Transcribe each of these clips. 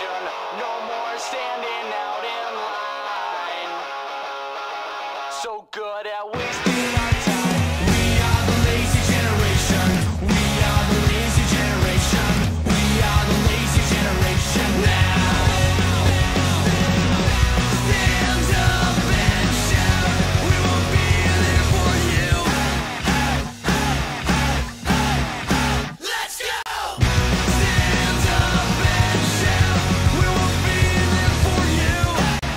generation. No more standing out in line. So good at wasting our time. We are the lazy generation. We are the lazy generation. We are the lazy generation now. Stand up and shout. We will be there for you. Let's go! Stand up and shout. We will be there for you. Let's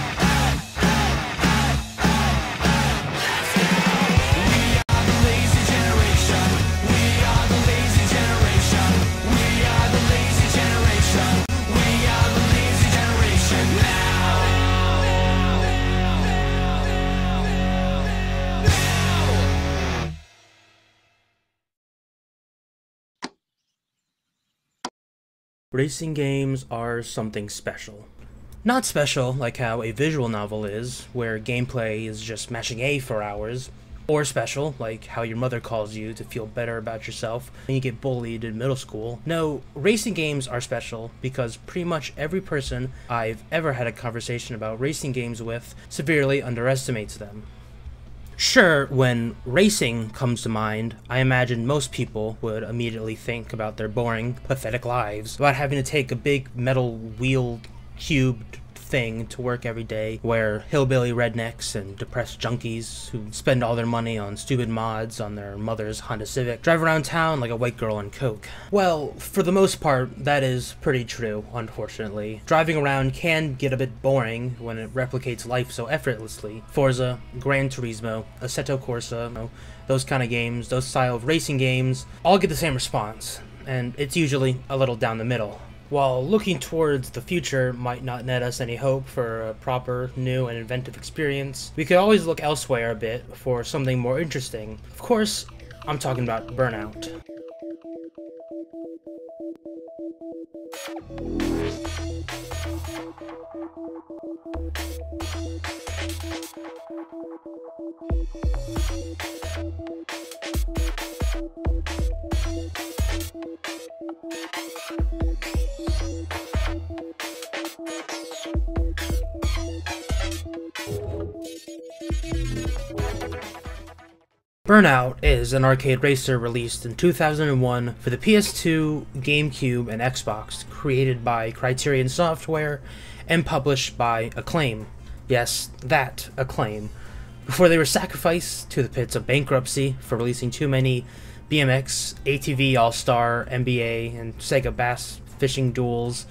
go! We are the lazy generation. We are the lazy generation. We are the lazy generation. We are the lazy generation now. Racing games are something special. Not special like how a visual novel is, where gameplay is just mashing A for hours, or special like how your mother calls you to feel better about yourself when you get bullied in middle school. No, racing games are special because pretty much every person I've ever had a conversation about racing games with severely underestimates them. Sure, when racing comes to mind, I imagine most people would immediately think about their boring, pathetic lives, about having to take a big metal wheel cubed thing to work every day, where hillbilly rednecks and depressed junkies who spend all their money on stupid mods on their mother's Honda Civic drive around town like a white girl on coke. Well, for the most part, that is pretty true, unfortunately. Driving around can get a bit boring when it replicates life so effortlessly. Forza, Gran Turismo, Assetto Corsa, those kind of games, those style of racing games, all get the same response, and it's usually a little down the middle. While looking towards the future might not net us any hope for a proper, new, and inventive experience, we could always look elsewhere a bit for something more interesting. Of course, I'm talking about Burnout. Burnout is an arcade racer released in 2001 for the PS2, GameCube, and Xbox, created by Criterion Software and published by Acclaim. Yes, that Acclaim. Before they were sacrificed to the pits of bankruptcy for releasing too many BMX, ATV All-Star, NBA, and Sega Bass Fishing Duels,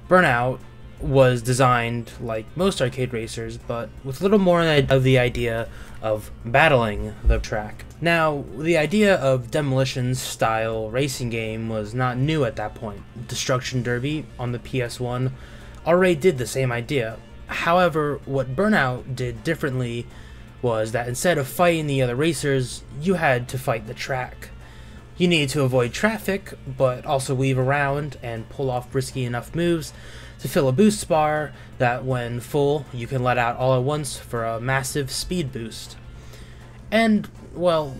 Burnout was designed like most arcade racers, but with a little more of the idea of battling the track. Now, the idea of demolition-style racing game was not new at that point. Destruction Derby on the PS1 already did the same idea. However, what Burnout did differently was that instead of fighting the other racers, you had to fight the track. You needed to avoid traffic, but also weave around and pull off risky enough moves to fill a boost bar that when full you can let out all at once for a massive speed boost. And, well,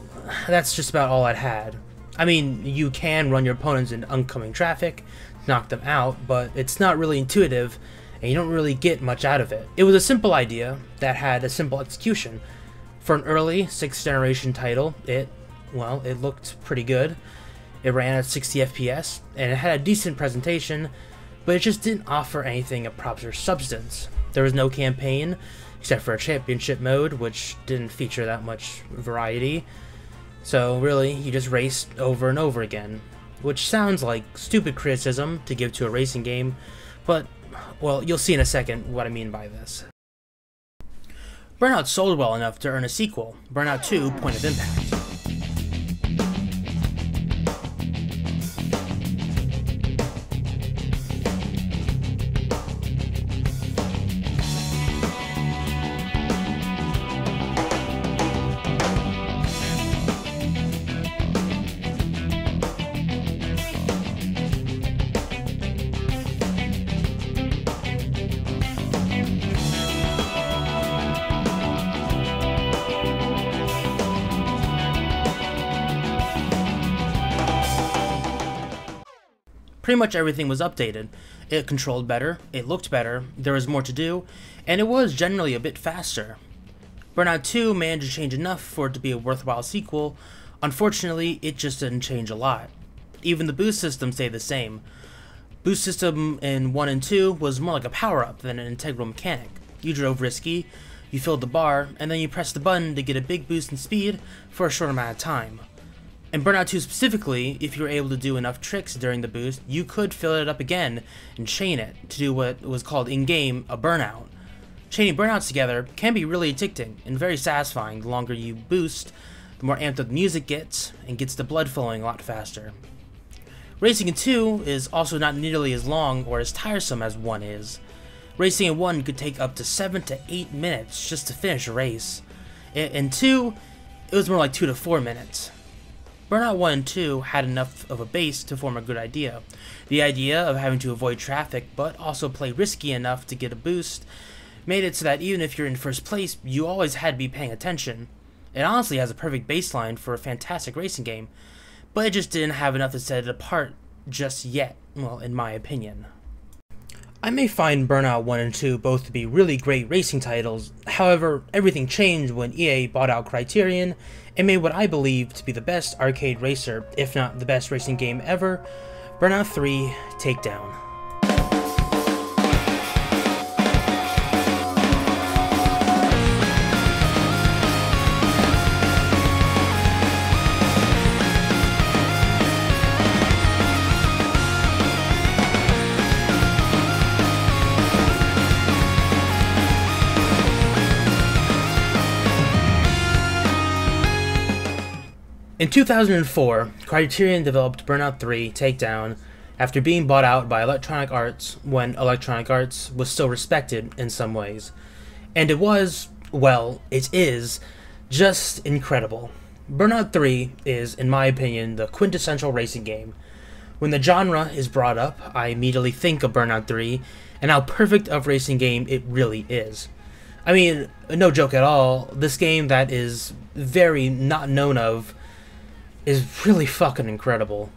that's just about all it had. I mean, you can run your opponents into oncoming traffic, knock them out, but it's not really intuitive and you don't really get much out of it. It was a simple idea that had a simple execution. For an early 6th generation title, it looked pretty good. It ran at 60 FPS and it had a decent presentation, but it just didn't offer anything of proper substance. There was no campaign, except for a championship mode, which didn't feature that much variety. So really, you just raced over and over again, which sounds like stupid criticism to give to a racing game, but, well, you'll see in a second what I mean by this. Burnout sold well enough to earn a sequel, Burnout 2: Point of Impact. Pretty much everything was updated. It controlled better, it looked better, there was more to do, and it was generally a bit faster. Burnout 2 managed to change enough for it to be a worthwhile sequel. Unfortunately, it just didn't change a lot. Even the boost system stayed the same. Boost system in 1 and 2 was more like a power-up than an integral mechanic. You drove risky, you filled the bar, and then you pressed the button to get a big boost in speed for a short amount of time. In Burnout 2 specifically, if you were able to do enough tricks during the boost, you could fill it up again and chain it to do what was called in-game a burnout. Chaining burnouts together can be really addicting and very satisfying. The longer you boost, the more amped up the music gets and gets the blood flowing a lot faster. Racing in 2 is also not nearly as long or as tiresome as 1 is. Racing in 1 could take up to 7 to 8 minutes just to finish a race. In 2, it was more like 2 to 4 minutes. Burnout 1 and 2 had enough of a base to form a good idea. The idea of having to avoid traffic but also play risky enough to get a boost made it so that even if you're in first place, you always had to be paying attention. It honestly has a perfect baseline for a fantastic racing game, but it just didn't have enough to set it apart just yet, well, in my opinion. I may find Burnout 1 and 2 both to be really great racing titles. However, everything changed when EA bought out Criterion and made what I believe to be the best arcade racer, if not the best racing game ever, Burnout 3 Takedown. In 2004, Criterion developed Burnout 3 Takedown after being bought out by Electronic Arts when Electronic Arts was still respected in some ways. And it was, well, it is, just incredible. Burnout 3 is, in my opinion, the quintessential racing game. When the genre is brought up, I immediately think of Burnout 3 and how perfect of a racing game it really is. I mean, no joke at all, this game that is very not known of is really fucking incredible.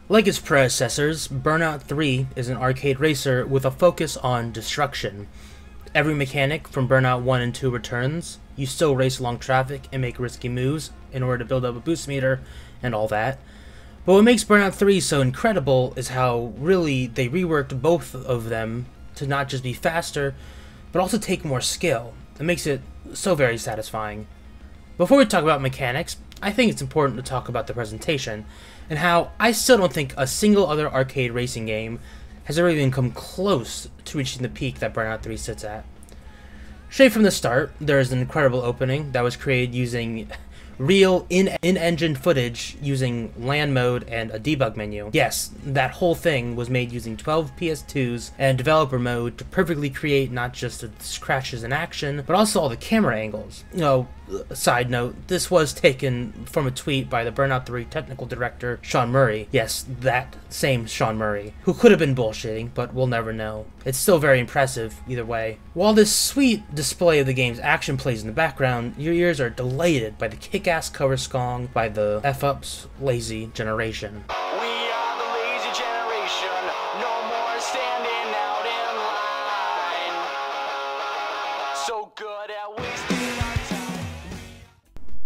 Like its predecessors, Burnout 3 is an arcade racer with a focus on destruction. Every mechanic from Burnout 1 and 2 returns. You still race along traffic and make risky moves in order to build up a boost meter and all that. But what makes Burnout 3 so incredible is how really they reworked both of them to not just be faster, but also take more skill. It makes it so very satisfying. Before we talk about mechanics, I think it's important to talk about the presentation, and how I still don't think a single other arcade racing game has ever even come close to reaching the peak that Burnout 3 sits at. Straight from the start, there is an incredible opening that was created using real in-engine footage using LAN mode and a debug menu. Yes, that whole thing was made using 12 PS2s and developer mode to perfectly create not just the crashes in action, but also all the camera angles. Side note, this was taken from a tweet by the Burnout 3 technical director, Sean Murray. Yes, that same Sean Murray, who could have been bullshitting, but we'll never know. It's still very impressive, either way. While this sweet display of the game's action plays in the background, your ears are delighted by the kick-ass cover song by the F-Ups Lazy Generation. We are the lazy generation, no more standing out in line. So good at wasting our time.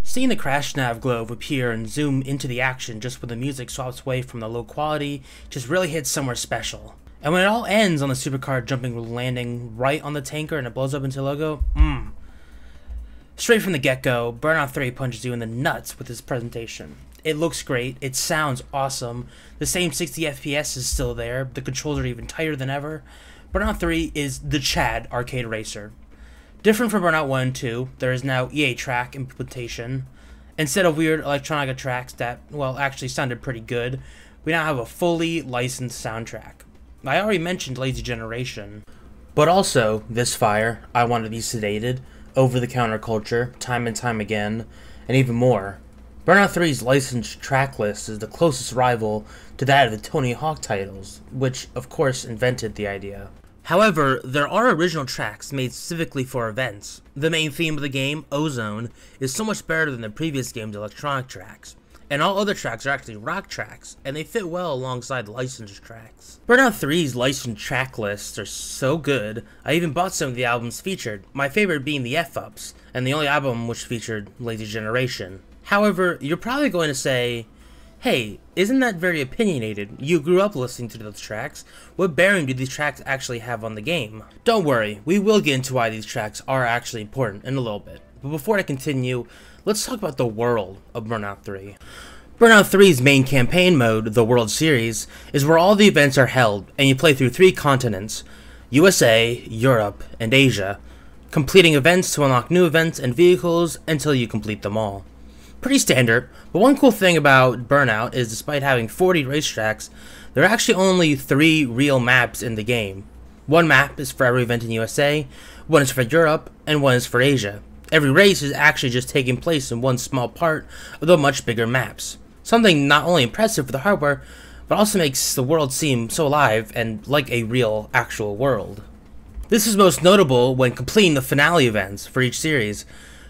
Seeing the crash nav globe appear and zoom into the action just when the music swaps away from the low quality just really hits somewhere special. And when it all ends on the supercar jumping landing right on the tanker and it blows up into the logo, Straight from the get-go, Burnout 3 punches you in the nuts with its presentation. It looks great, it sounds awesome, the same 60 FPS is still there, the controls are even tighter than ever. Burnout 3 is the Chad arcade racer. Different from Burnout 1 and 2, there is now EA track implementation. Instead of weird electronica tracks that, well, actually sounded pretty good, we now have a fully licensed soundtrack. I already mentioned Lazy Generation, but also This Fire, I Want to Be Sedated, Over-the-Counter Culture, Time and Time Again, and even more. Burnout 3's licensed track list is the closest rival to that of the Tony Hawk titles, which of course invented the idea. However, there are original tracks made specifically for events. The main theme of the game, Ozone, is so much better than the previous game's electronic tracks. and all other tracks are actually rock tracks, and they fit well alongside licensed tracks. Burnout 3's licensed track lists are so good, I even bought some of the albums featured, my favorite being the F-Ups, and the only album which featured Lazy Generation. However, you're probably going to say, hey, isn't that very opinionated? You grew up listening to those tracks. What bearing do these tracks actually have on the game? Don't worry, we will get into why these tracks are actually important in a little bit. But before I continue, let's talk about the world of Burnout 3. Burnout 3's main campaign mode, the World Series, is where all the events are held, and you play through 3 continents, USA, Europe, and Asia, completing events to unlock new events and vehicles until you complete them all. Pretty standard, but one cool thing about Burnout is despite having 40 racetracks, there are actually only 3 real maps in the game. One map is for every event in USA, one is for Europe, and one is for Asia. Every race is actually just taking place in one small part of the much bigger maps. Something not only impressive for the hardware, but also makes the world seem so alive and like a real, actual world. This is most notable when completing the finale events for each series,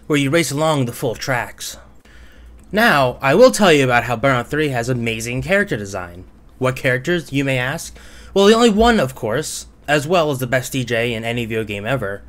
where you race along the full tracks. Now, I will tell you about how Burnout 3 has amazing character design. What characters, you may ask? Well, the only one, of course, as well as the best DJ in any video game ever.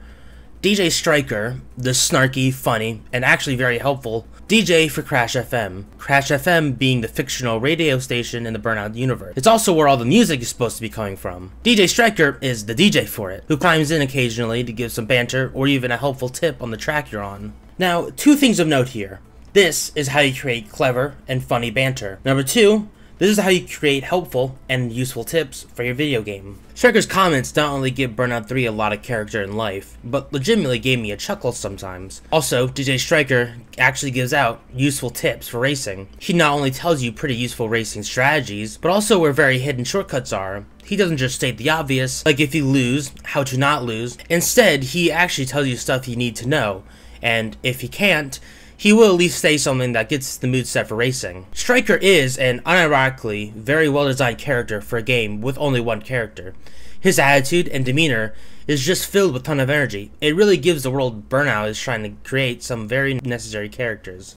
DJ Striker, the snarky, funny, and actually very helpful DJ for Crash FM. Crash FM being the fictional radio station in the Burnout universe. It's also where all the music is supposed to be coming from. DJ Striker is the DJ for it, who chimes in occasionally to give some banter or even a helpful tip on the track you're on. Now, 2 things of note here. This is how you create clever and funny banter. Number 2, this is how you create helpful and useful tips for your video game. Striker's comments not only give Burnout 3 a lot of character and life, but legitimately gave me a chuckle sometimes. Also, DJ Striker actually gives out useful tips for racing. He not only tells you pretty useful racing strategies, but also where very hidden shortcuts are. He doesn't just state the obvious, like if you lose, how to not lose. Instead, he actually tells you stuff you need to know, and if he can't, he will at least say something that gets the mood set for racing. Striker is an unironically very well designed character for a game with only one character. His attitude and demeanor is just filled with a ton of energy. It really gives the world Burnout is trying to create some very necessary characters.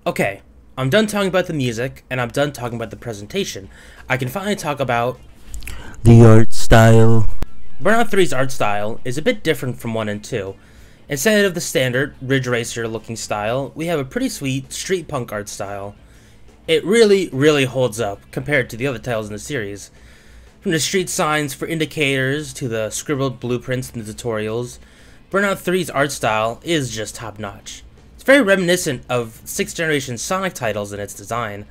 Okay, I'm done talking about the music, and I'm done talking about the presentation. I can finally talk about the art style. Burnout 3's art style is a bit different from 1 and 2. Instead of the standard Ridge Racer looking style, we have a pretty sweet street punk art style. It really holds up compared to the other titles in the series. From the street signs for indicators to the scribbled blueprints in the tutorials, Burnout 3's art style is just top notch. It's very reminiscent of 6th generation Sonic titles in its design.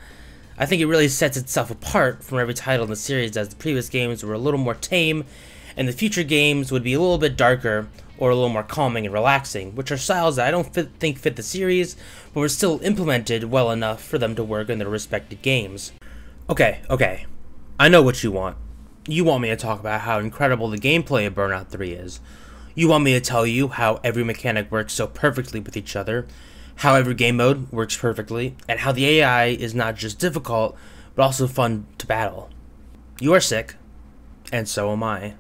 I think it really sets itself apart from every title in the series, as the previous games were a little more tame and the future games would be a little bit darker or a little more calming and relaxing, which are styles that I don't think fit the series, but were still implemented well enough for them to work in their respective games. Okay, I know what you want. You want me to talk about how incredible the gameplay of Burnout 3 is. You want me to tell you how every mechanic works so perfectly with each other, how every game mode works perfectly, and how the AI is not just difficult, but also fun to battle. You are sick, and so am I.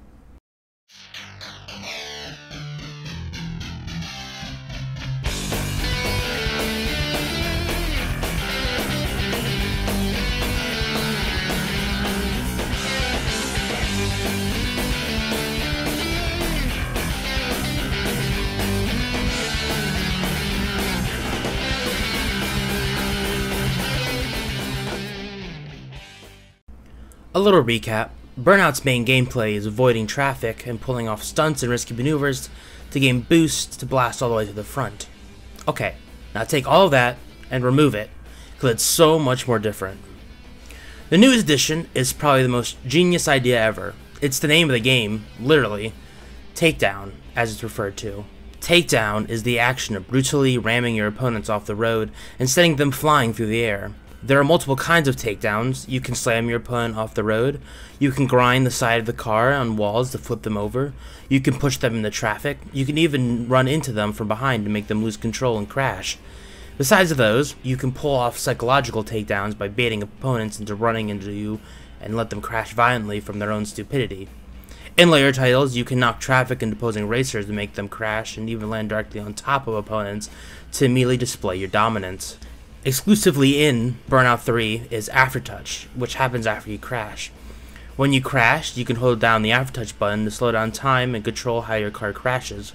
A little recap. Burnout's main gameplay is avoiding traffic and pulling off stunts and risky maneuvers to gain boosts to blast all the way to the front. Okay, now take all of that and remove it, because it's so much more different. The newest addition is probably the most genius idea ever. It's the name of the game, literally, Takedown, as it's referred to. Takedown is the action of brutally ramming your opponents off the road and sending them flying through the air. There are multiple kinds of takedowns. You can slam your opponent off the road, you can grind the side of the car on walls to flip them over, you can push them into traffic, you can even run into them from behind to make them lose control and crash. Besides those, you can pull off psychological takedowns by baiting opponents into running into you and let them crash violently from their own stupidity. In later titles, you can knock traffic into opposing racers to make them crash and even land directly on top of opponents to immediately display your dominance. exclusively in Burnout 3 is Aftertouch, which happens after you crash. When you crash, you can hold down the Aftertouch button to slow down time and control how your car crashes.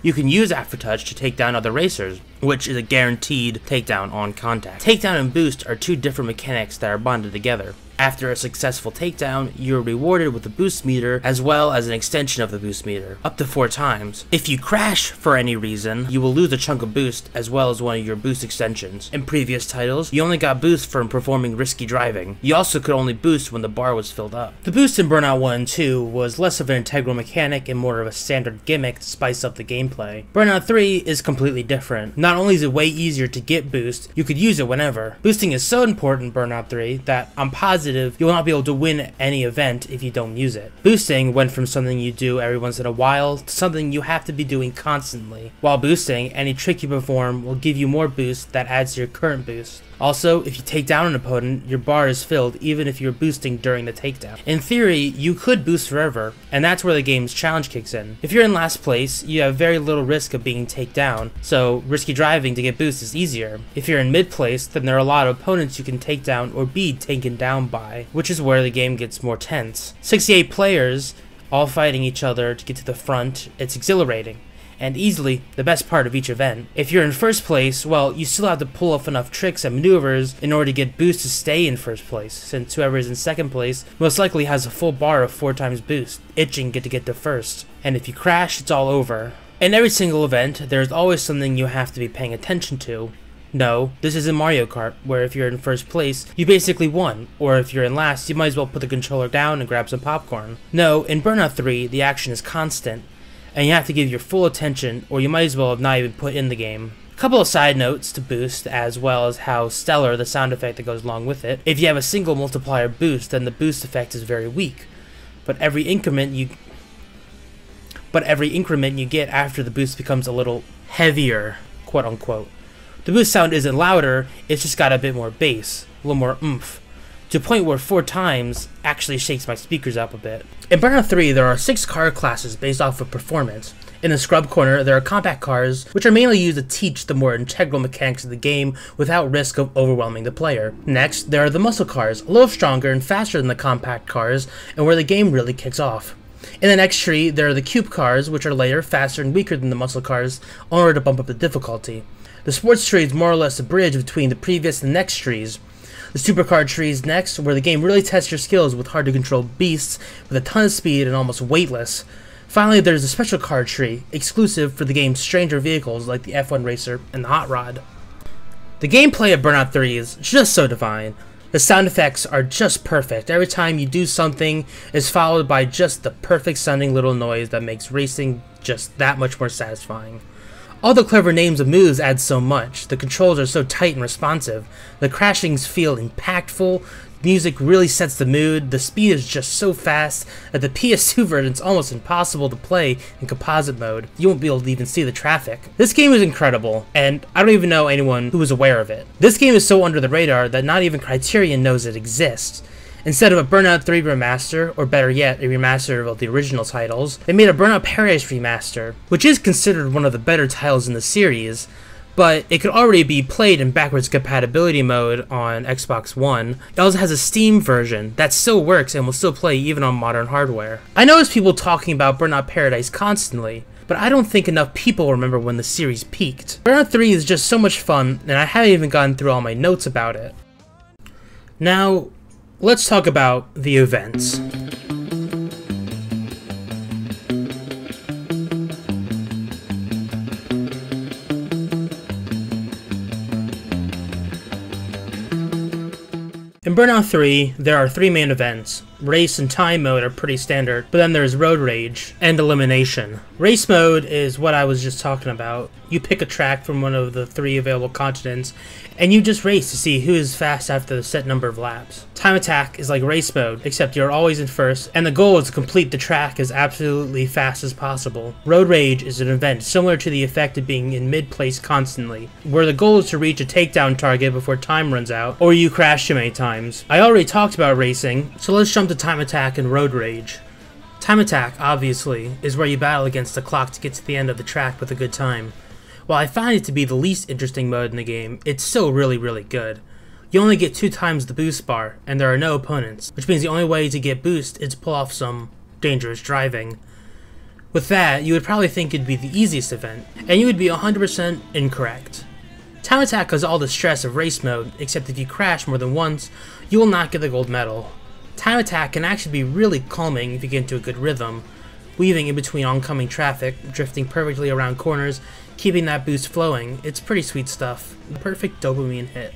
You can use Aftertouch to take down other racers, which is a guaranteed takedown on contact. Takedown and boost are two different mechanics that are bonded together. After a successful takedown, you are rewarded with a boost meter as well as an extension of the boost meter, up to 4 times. If you crash for any reason, you will lose a chunk of boost as well as one of your boost extensions. In previous titles, you only got boost from performing risky driving. You also could only boost when the bar was filled up. The boost in Burnout 1 and 2 was less of an integral mechanic and more of a standard gimmick to spice up the gameplay. Burnout 3 is completely different. Not only is it way easier to get boost, you could use it whenever. Boosting is so important in Burnout 3 that I'm positive you will not be able to win any event if you don't use it. Boosting went from something you do every once in a while to something you have to be doing constantly. While boosting, any trick you perform will give you more boost that adds to your current boost. Also, if you take down an opponent, your bar is filled even if you're boosting during the takedown. In theory, you could boost forever, and that's where the game's challenge kicks in. If you're in last place, you have very little risk of being taken down, so risky driving to get boost is easier. If you're in mid place, then there are a lot of opponents you can take down or be taken down by, which is where the game gets more tense. 68 players, all fighting each other to get to the front, it's exhilarating. And easily the best part of each event. If you're in first place, well, you still have to pull off enough tricks and maneuvers in order to get boost to stay in first place, since whoever is in second place most likely has a full bar of 4 times boost, itching to get to first. And if you crash, it's all over. In every single event, there's always something you have to be paying attention to. No, this isn't Mario Kart, where if you're in first place, you basically won, or if you're in last, you might as well put the controller down and grab some popcorn. No, in Burnout 3, the action is constant, and you have to give your full attention, or you might as well have not even put in the game. A couple of side notes to boost, as well as how stellar the sound effect that goes along with it. If you have a single multiplier boost, then the boost effect is very weak, but every increment you get after the boost becomes a little heavier, quote unquote. The boost sound isn't louder, it's just got a bit more bass, a little more oomph, to a point where 4 times actually shakes my speakers up a bit. In Burnout 3, there are 6 car classes based off of performance. In the scrub corner, there are compact cars, which are mainly used to teach the more integral mechanics of the game without risk of overwhelming the player. Next, there are the muscle cars, a little stronger and faster than the compact cars, and where the game really kicks off. In the next tree, there are the cube cars, which are lighter, faster, and weaker than the muscle cars, in order to bump up the difficulty. The sports tree is more or less a bridge between the previous and the next trees. The supercar tree is next, where the game really tests your skills with hard-to-control beasts with a ton of speed and almost weightless. Finally, there's the special car tree, exclusive for the game's stranger vehicles like the F1 Racer and the Hot Rod. The gameplay of Burnout 3 is just so divine. The sound effects are just perfect. Every time you do something is followed by just the perfect sounding little noise that makes racing just that much more satisfying. All the clever names of moves add so much. The controls are so tight and responsive. The crashings feel impactful. Music really sets the mood. The speed is just so fast that the PS2 version is almost impossible to play in composite mode. You won't be able to even see the traffic. This game is incredible, and I don't even know anyone who is aware of it. This game is so under the radar that not even Criterion knows it exists. Instead of a Burnout 3 remaster, or better yet, a remaster of the original titles, they made a Burnout Paradise remaster, which is considered one of the better titles in the series, but it could already be played in backwards compatibility mode on Xbox One. It also has a Steam version that still works and will still play even on modern hardware. I notice people talking about Burnout Paradise constantly, but I don't think enough people remember when the series peaked. Burnout 3 is just so much fun, and I haven't even gone through all my notes about it. Now, let's talk about the events. In Burnout 3, there are 3 main events. Race and time mode are pretty standard, but then there's road rage and elimination. Race mode is what I was just talking about. You pick a track from one of the 3 available continents, and you just race to see who is fast after the set number of laps. Time attack is like race mode, except you're always in first, and the goal is to complete the track as absolutely fast as possible. Road rage is an event similar to the effect of being in mid-place constantly, where the goal is to reach a takedown target before time runs out, or you crash too many times. I already talked about racing, so let's jump to time attack and road rage. Time attack, obviously, is where you battle against the clock to get to the end of the track with a good time. While I find it to be the least interesting mode in the game, it's still really good. You only get 2 times the boost bar, and there are no opponents, which means the only way to get boost is to pull off some dangerous driving. With that, you would probably think it'd be the easiest event, and you would be 100% incorrect. Time Attack has all the stress of race mode, except if you crash more than once, you will not get the gold medal. Time Attack can actually be really calming if you get into a good rhythm, weaving in between oncoming traffic, drifting perfectly around corners, keeping that boost flowing. It's pretty sweet stuff. The perfect dopamine hit.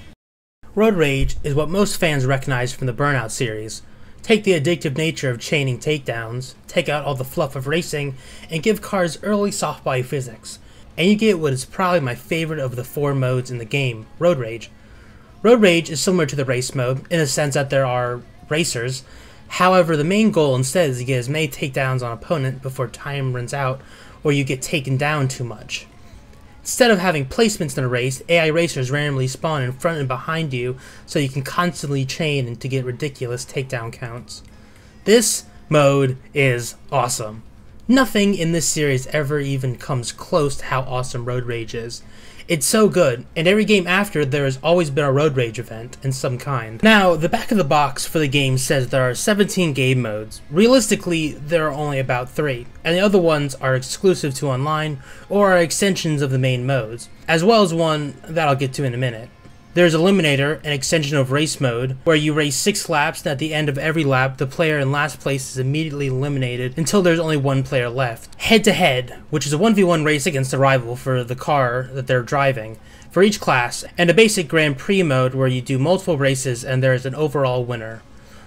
Road Rage is what most fans recognize from the Burnout series. Take the addictive nature of chaining takedowns, take out all the fluff of racing, and give cars early soft body physics, and you get what is probably my favorite of the 4 modes in the game, Road Rage. Road Rage is similar to the race mode, in the sense that there are racers. However, the main goal instead is to get as many takedowns on opponent before time runs out, or you get taken down too much. Instead of having placements in a race, AI racers randomly spawn in front and behind you, so you can constantly chain and to get ridiculous takedown counts. This mode is awesome. Nothing in this series ever even comes close to how awesome Road Rage is. It's so good, and every game after there has always been a Road Rage event in some kind. Now, the back of the box for the game says there are 17 game modes. Realistically, there are only about 3, and the other ones are exclusive to online or are extensions of the main modes, as well as one that I'll get to in a minute. There's Eliminator, an extension of race mode, where you race 6 laps and at the end of every lap, the player in last place is immediately eliminated until there's only 1 player left. Head to Head, which is a 1v1 race against a rival for the car that they're driving, for each class, and a basic Grand Prix mode where you do multiple races and there is an overall winner.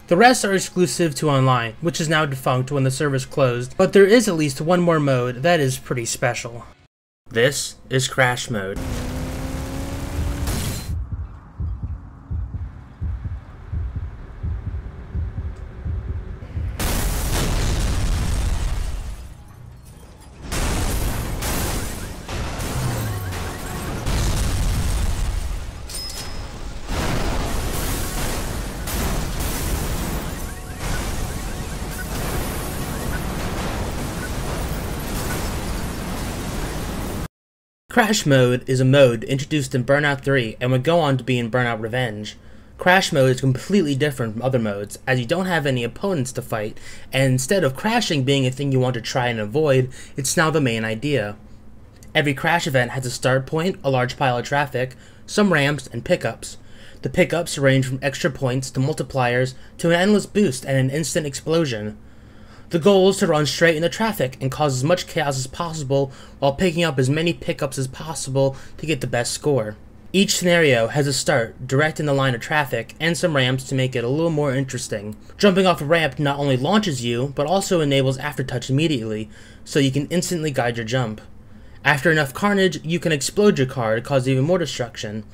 The rest are exclusive to online, which is now defunct when the servers closed, but there is at least one more mode that is pretty special. This is Crash Mode. Crash Mode is a mode introduced in Burnout 3 and would go on to be in Burnout Revenge. Crash Mode is completely different from other modes, as you don't have any opponents to fight, and instead of crashing being a thing you want to try and avoid, it's now the main idea. Every crash event has a start point, a large pile of traffic, some ramps, and pickups. The pickups range from extra points to multipliers to an endless boost and an instant explosion. The goal is to run straight into traffic and cause as much chaos as possible while picking up as many pickups as possible to get the best score. Each scenario has a start direct in the line of traffic and some ramps to make it a little more interesting. Jumping off a ramp not only launches you, but also enables aftertouch immediately, so you can instantly guide your jump. After enough carnage, you can explode your car to cause even more destruction.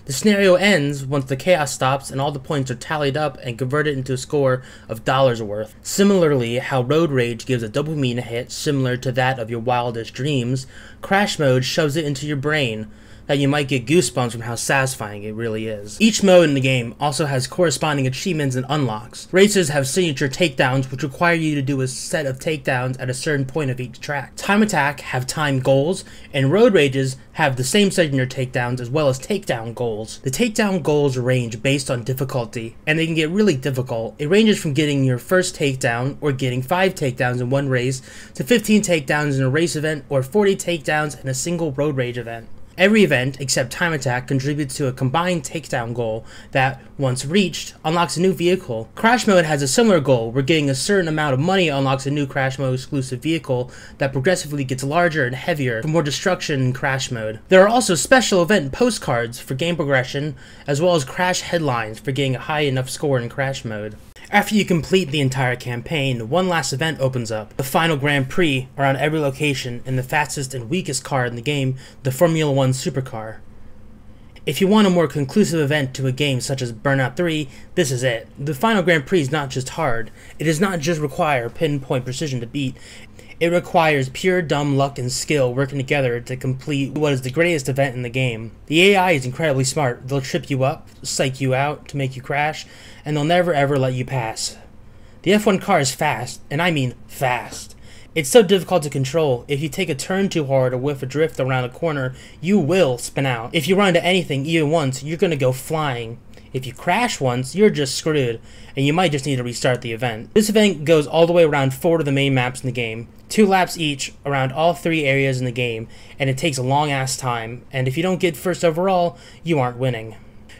The scenario ends once the chaos stops and all the points are tallied up and converted into a score of dollars worth. Similarly, how Road Rage gives a dopamine hit similar to that of your wildest dreams, Crash Mode shoves it into your brain, that you might get goosebumps from how satisfying it really is. Each mode in the game also has corresponding achievements and unlocks. Races have signature takedowns which require you to do a set of takedowns at a certain point of each track. Time Attack have time goals, and Road Rages have the same signature takedowns as well as takedown goals. The takedown goals range based on difficulty, and they can get really difficult. It ranges from getting your first takedown, or getting 5 takedowns in one race, to 15 takedowns in a race event, or 40 takedowns in a single Road Rage event. Every event, except Time Attack, contributes to a combined takedown goal that, once reached, unlocks a new vehicle. Crash Mode has a similar goal, where getting a certain amount of money unlocks a new Crash Mode exclusive vehicle that progressively gets larger and heavier for more destruction in Crash Mode. There are also special event postcards for game progression, as well as Crash headlines for getting a high enough score in Crash Mode. After you complete the entire campaign, one last event opens up, the final Grand Prix around every location in the fastest and weakest car in the game, the Formula 1 supercar. If you want a more conclusive event to a game such as Burnout 3, this is it. The final Grand Prix is not just hard, it does not just require pinpoint precision to beat, it requires pure dumb luck and skill working together to complete what is the greatest event in the game. The AI is incredibly smart. They'll trip you up, psych you out to make you crash, and they'll never ever let you pass. The F1 car is fast, and I mean fast. It's so difficult to control. If you take a turn too hard or whiff a drift around a corner, you will spin out. If you run into anything even once, you're going to go flying. If you crash once, you're just screwed, and you might just need to restart the event. This event goes all the way around 4 of the main maps in the game, 2 laps each around all 3 areas in the game, and it takes a long ass time, and if you don't get first overall, you aren't winning.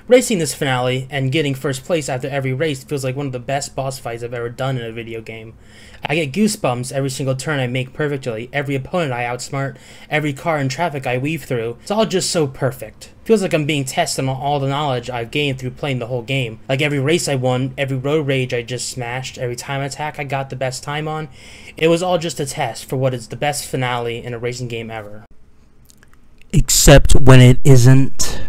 Racing this finale and getting first place after every race feels like one of the best boss fights I've ever done in a video game. I get goosebumps every single turn I make perfectly, every opponent I outsmart, every car and traffic I weave through. It's all just so perfect. Feels like I'm being tested on all the knowledge I've gained through playing the whole game. Like every race I won, every road rage I just smashed, every time attack I got the best time on, it was all just a test for what is the best finale in a racing game ever. Except when it isn't.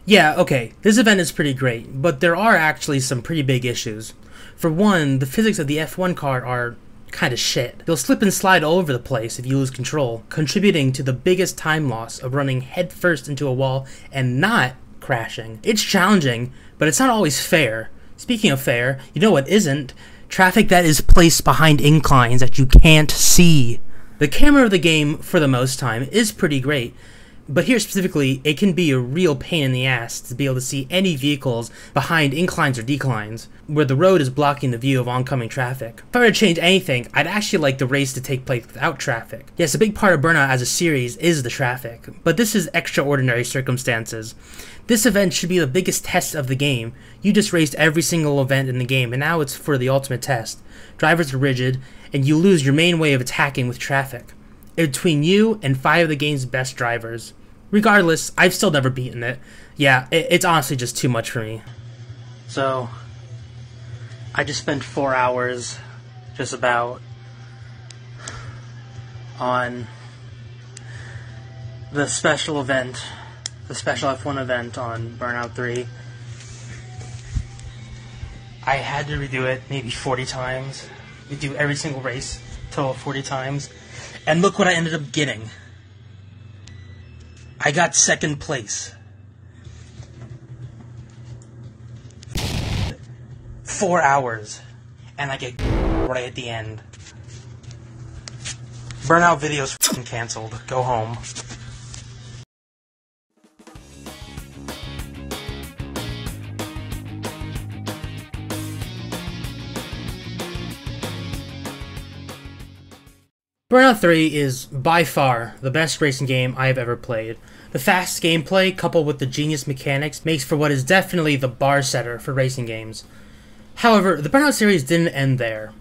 Yeah, okay, this event is pretty great, but there are actually some pretty big issues. For one, the physics of the F1 car are kinda shit. You'll slip and slide all over the place if you lose control, contributing to the biggest time loss of running headfirst into a wall and not crashing. It's challenging, but it's not always fair. Speaking of fair, you know what isn't? Traffic that is placed behind inclines that you can't see. The camera of the game, for the most time, is pretty great. But here specifically, it can be a real pain in the ass to be able to see any vehicles behind inclines or declines, where the road is blocking the view of oncoming traffic. If I were to change anything, I'd actually like the race to take place without traffic. Yes, a big part of Burnout as a series is the traffic, but this is extraordinary circumstances. This event should be the biggest test of the game. You just raced every single event in the game, and now it's for the ultimate test. Drivers are rigid, and you lose your main way of attacking with traffic. Between you and 5 of the game's best drivers. Regardless, I've still never beaten it. Yeah, it's honestly just too much for me. So, I just spent 4 hours, just about, on the special event, the special F1 event on Burnout 3. I had to redo it maybe 40 times. Redo every single race, total of 40 times. And look what I ended up getting. I got 2nd place. 4 hours. And I get right at the end. Burnout video's f***ing cancelled. Go home. Burnout 3 is, by far, the best racing game I have ever played. The fast gameplay, coupled with the genius mechanics, makes for what is definitely the bar setter for racing games. However, the Burnout series didn't end there.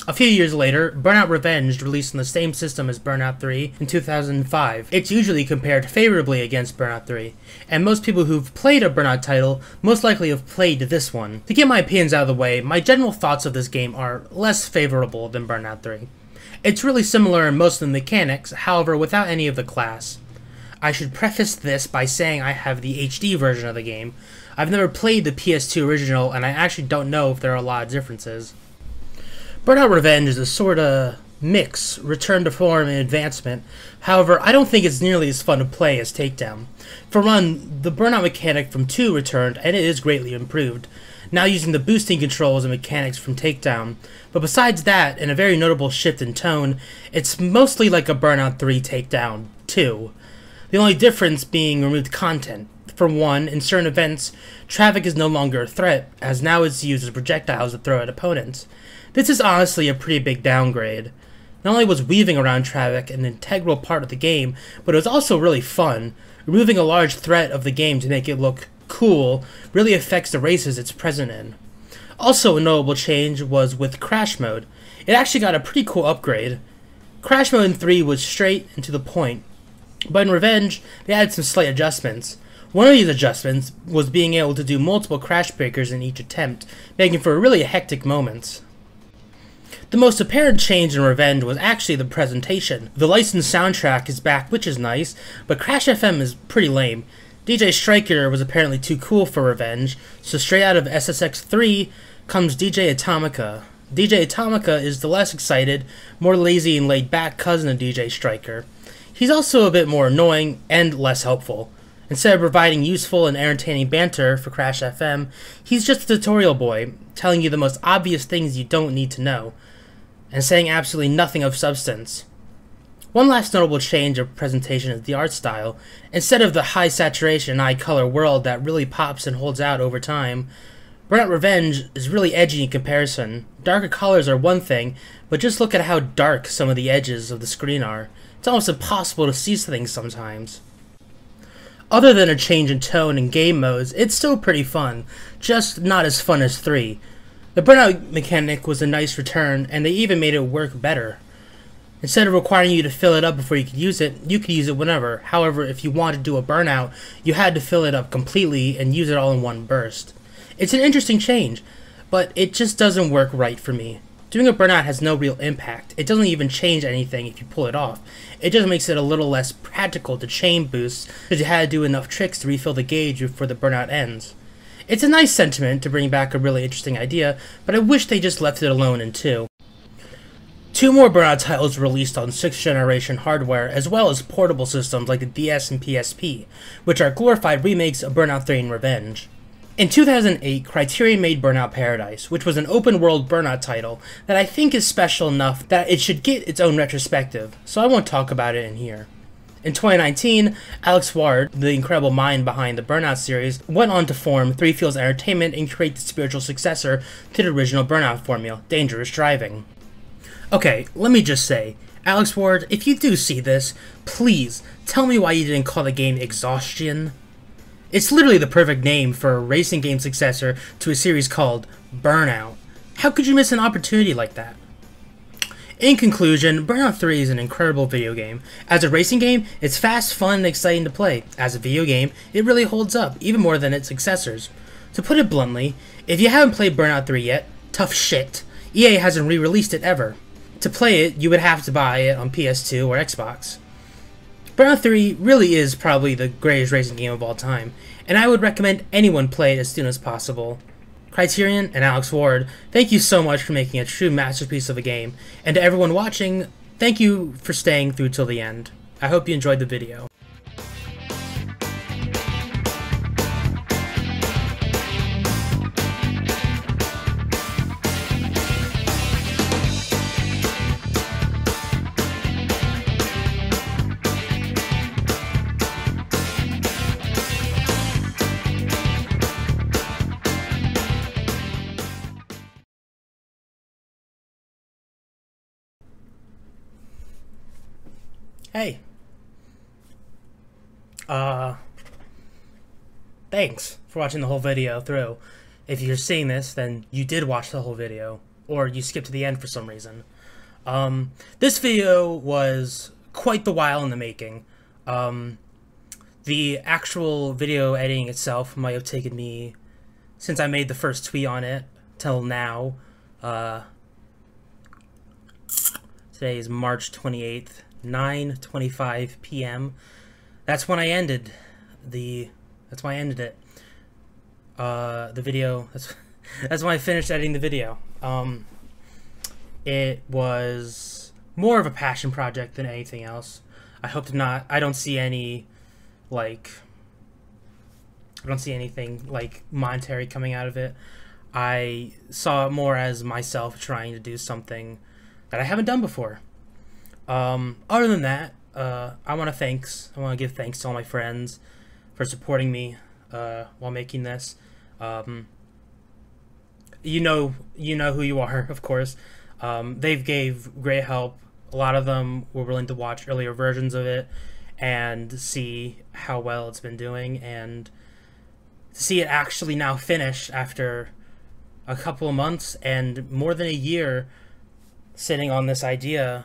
A few years later, Burnout Revenge released on the same system as Burnout 3 in 2005. It's usually compared favorably against Burnout 3, and most people who've played a Burnout title most likely have played this one. To get my opinions out of the way, my general thoughts of this game are less favorable than Burnout 3. It's really similar in most of the mechanics, however without any of the class. I should preface this by saying I have the HD version of the game. I've never played the PS2 original, and I actually don't know if there are a lot of differences. Burnout Revenge is a sorta mix, return to form and advancement. However, I don't think it's nearly as fun to play as Takedown. For one, the Burnout mechanic from 2 returned, and it is greatly improved, now using the boosting controls and mechanics from Takedown. But besides that, and a very notable shift in tone, it's mostly like a Burnout 3 Takedown 2. The only difference being removed content. For one, in certain events, traffic is no longer a threat, as now it's used as projectiles to throw at opponents. This is honestly a pretty big downgrade. Not only was weaving around traffic an integral part of the game, but it was also really fun. Removing a large threat of the game to make it look cool really affects the races it's present in. Also a notable change was with Crash Mode. It actually got a pretty cool upgrade. Crash Mode in 3 was straight and to the point, but in Revenge, they added some slight adjustments. One of these adjustments was being able to do multiple crash breakers in each attempt, making for really hectic moments. The most apparent change in Revenge was actually the presentation. The licensed soundtrack is back, which is nice, but Crash FM is pretty lame. DJ Striker was apparently too cool for Revenge, so straight out of SSX 3 comes DJ Atomica. DJ Atomica is the less excited, more lazy and laid-back cousin of DJ Striker. He's also a bit more annoying and less helpful. Instead of providing useful and entertaining banter for Crash FM, he's just a tutorial boy, telling you the most obvious things you don't need to know. and saying absolutely nothing of substance. One last notable change of presentation is the art style. Instead of the high saturation, high color world that really pops and holds out over time, Burnout Revenge is really edgy in comparison. Darker colors are one thing, but just look at how dark some of the edges of the screen are. It's almost impossible to see things sometimes. Other than a change in tone and game modes, it's still pretty fun, just not as fun as 3. The Burnout mechanic was a nice return, and they even made it work better. Instead of requiring you to fill it up before you could use it whenever. However, if you wanted to do a Burnout, you had to fill it up completely and use it all in one burst. It's an interesting change, but it just doesn't work right for me. Doing a Burnout has no real impact. It doesn't even change anything if you pull it off. It just makes it a little less practical to chain boosts because you had to do enough tricks to refill the gauge before the Burnout ends. It's a nice sentiment to bring back a really interesting idea, but I wish they just left it alone in 2. 2 more Burnout titles released on 6th generation hardware, as well as portable systems like the DS and PSP, which are glorified remakes of Burnout 3 and Revenge. In 2008, Criterion made Burnout Paradise, which was an open-world Burnout title that I think is special enough that it should get its own retrospective, so I won't talk about it in here. In 2019, Alex Ward, the incredible mind behind the Burnout series, went on to form 3 Fields Entertainment and create the spiritual successor to the original Burnout formula, Dangerous Driving. Okay, let me just say, Alex Ward, if you do see this, please tell me why you didn't call the game Exhaustion. It's literally the perfect name for a racing game successor to a series called Burnout. How could you miss an opportunity like that? In conclusion, Burnout 3 is an incredible video game. As a racing game, it's fast, fun, and exciting to play. As a video game, it really holds up, even more than its successors. To put it bluntly, if you haven't played Burnout 3 yet, tough shit. EA hasn't re-released it ever. To play it, you would have to buy it on PS2 or Xbox. Burnout 3 really is probably the greatest racing game of all time, and I would recommend anyone play it as soon as possible. Criterion and Alex Ward, thank you so much for making a true masterpiece of a game, and to everyone watching, thank you for staying through till the end. I hope you enjoyed the video. Hey. Thanks for watching the whole video through. If you're seeing this, then you did watch the whole video, or you skipped to the end for some reason. This video was quite the while in the making. The actual video editing itself might have taken me, since I made the first tweet on it, till now. Today is March 28th. 9:25 p.m. That's when I ended the video. That's when I finished editing the video. It was more of a passion project than anything else. I don't see anything like monetary coming out of it. I saw it more as myself trying to do something that I haven't done before. Other than that, I want to give thanks to all my friends for supporting me while making this. You know who you are, of course. They gave great help. A lot of them were willing to watch earlier versions of it and see how well it's been doing, and to see it actually now finish after a couple of months and more than a year sitting on this idea.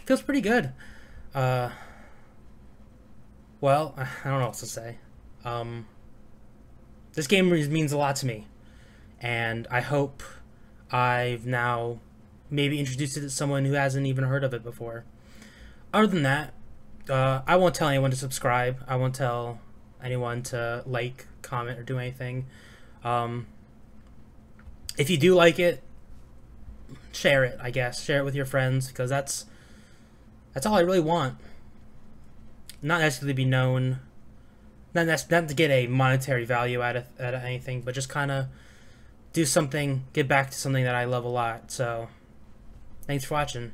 Feels pretty good. Well, I don't know what to say. This game means a lot to me, and I hope I've now maybe introduced it to someone who hasn't even heard of it before. Other than that, I won't tell anyone to subscribe. I won't tell anyone to like, comment, or do anything. If you do like it, share it, I guess. Share it with your friends, because that's all I really want. Not necessarily be known, not to get a monetary value out of anything, but just kind of do something, get back to something that I love a lot. So Thanks for watching.